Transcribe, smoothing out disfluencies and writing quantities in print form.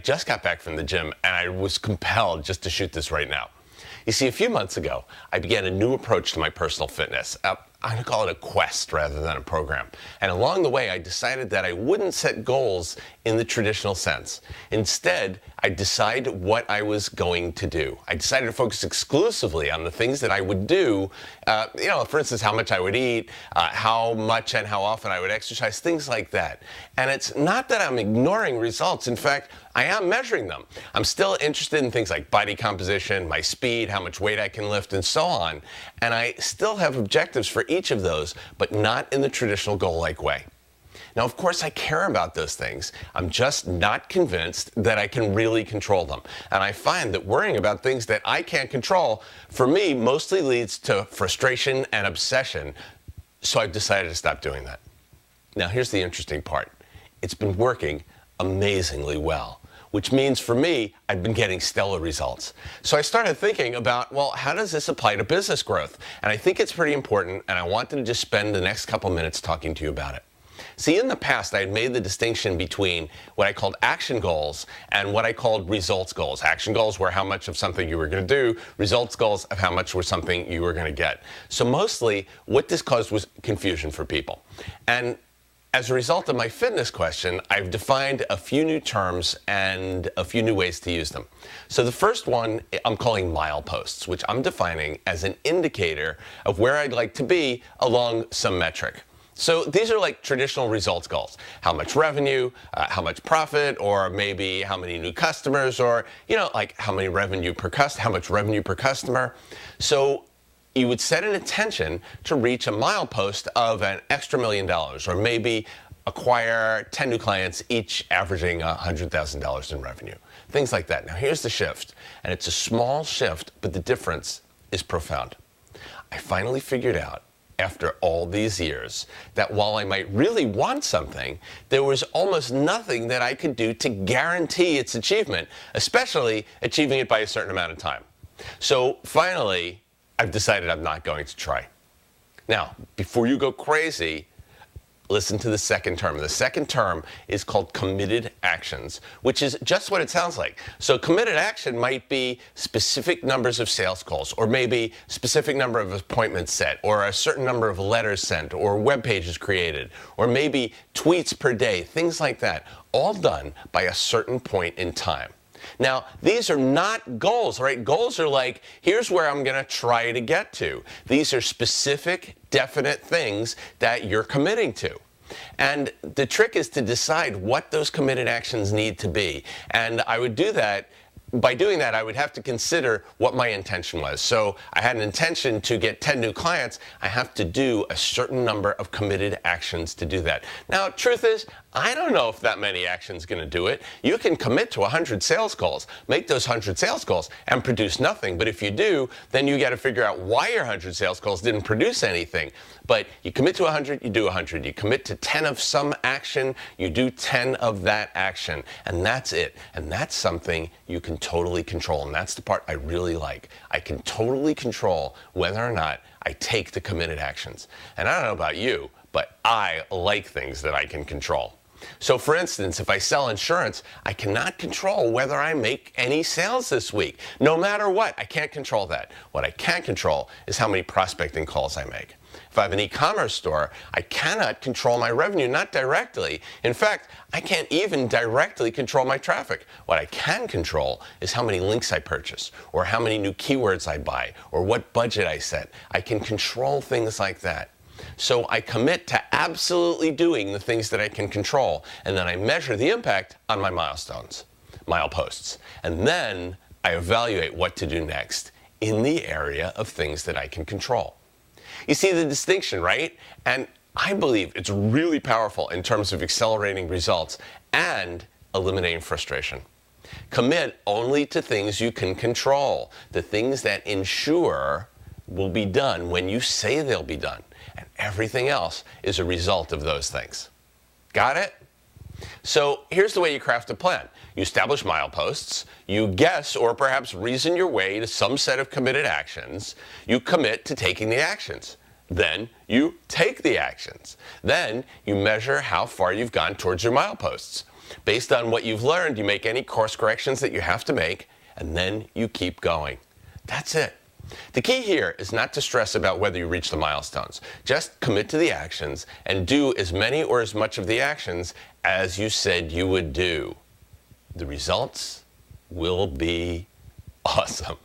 just got back from the gym and I was compelled just to shoot this right now. You see, a few months ago, I began a new approach to my personal fitness. I'm going to call it a quest rather than a program. And along the way, I decided that I wouldn't set goals in the traditional sense. Instead, I decided what I was going to do. I decided to focus exclusively on the things that I would do, for instance, how much I would eat, how much and how often I would exercise, things like that. And it's not that I'm ignoring results. In fact, I am measuring them. I'm still interested in things like body composition, my speed, how much weight I can lift, and so on. And I still have objectives for each of those, but not in the traditional goal-like way. Now, of course, I care about those things. I'm just not convinced that I can really control them. And I find that worrying about things that I can't control, for me, mostly leads to frustration and obsession. So I've decided to stop doing that. Now, here's the interesting part. It's been working amazingly well, which means for me, I've been getting stellar results. So I started thinking about, well, how does this apply to business growth? And I think it's pretty important, and I wanted to just spend the next couple minutes talking to you about it. See, in the past, I had made the distinction between what I called action goals and what I called results goals. Action goals were how much of something you were going to do. Results goals of how much was something you were going to get. So mostly, what this caused was confusion for people. And as a result of my fitness question, I've defined a few new terms and a few new ways to use them. So the first one I'm calling mileposts, which I'm defining as an indicator of where I'd like to be along some metric. So these are like traditional results goals. How much revenue, how much profit, or maybe how many new customers, or, like how much revenue per customer. So you would set an intention to reach a milepost of an extra $1 million, or maybe acquire 10 new clients, each averaging $100,000 in revenue. Things like that. Now here's the shift, and it's a small shift, but the difference is profound. I finally figured out, after all these years, that while I might really want something, there was almost nothing that I could do to guarantee its achievement, especially achieving it by a certain amount of time. So finally, I've decided I'm not going to try. Now, before you go crazy, listen to the second term. The second term is called committed actions, which is just what it sounds like. So committed action might be specific numbers of sales calls, or maybe specific number of appointments set, or a certain number of letters sent, or web pages created, or maybe tweets per day, things like that, all done by a certain point in time. Now, these are not goals, right? Goals are like, here's where I'm going to try to get to. These are specific, definite things that you're committing to. And the trick is to decide what those committed actions need to be. And I would do that. By doing that, I would have to consider what my intention was. So I had an intention to get 10 new clients. I have to do a certain number of committed actions to do that. Now, truth is, I don't know if that many actions going to do it. You can commit to 100 sales calls, make those 100 sales calls, and produce nothing. But if you do, then you got to figure out why your 100 sales calls didn't produce anything. But you commit to 100, you do 100. You commit to 10 of some action, you do 10 of that action. And that's it. And that's something you can totally control. And that's the part I really like. I can totally control whether or not I take the committed actions. And I don't know about you, but I like things that I can control. So for instance, if I sell insurance, I cannot control whether I make any sales this week. No matter what, I can't control that. What I can control is how many prospecting calls I make. If I have an e-commerce store, I cannot control my revenue, not directly. In fact, I can't even directly control my traffic. What I can control is how many links I purchase, or how many new keywords I buy, or what budget I set. I can control things like that. So I commit to absolutely doing the things that I can control, and then I measure the impact on my mileposts. And then I evaluate what to do next in the area of things that I can control. You see the distinction, right? And I believe it's really powerful in terms of accelerating results and eliminating frustration. Commit only to things you can control, the things that ensure will be done when you say they'll be done. And everything else is a result of those things. Got it? So here's the way you craft a plan. You establish mileposts, you guess or perhaps reason your way to some set of committed actions, you commit to taking the actions. Then you take the actions. Then you measure how far you've gone towards your mileposts. Based on what you've learned, you make any course corrections that you have to make, and then you keep going. That's it. The key here is not to stress about whether you reach the milestones. Just commit to the actions and do as many or as much of the actions as you said you would do. The results will be awesome.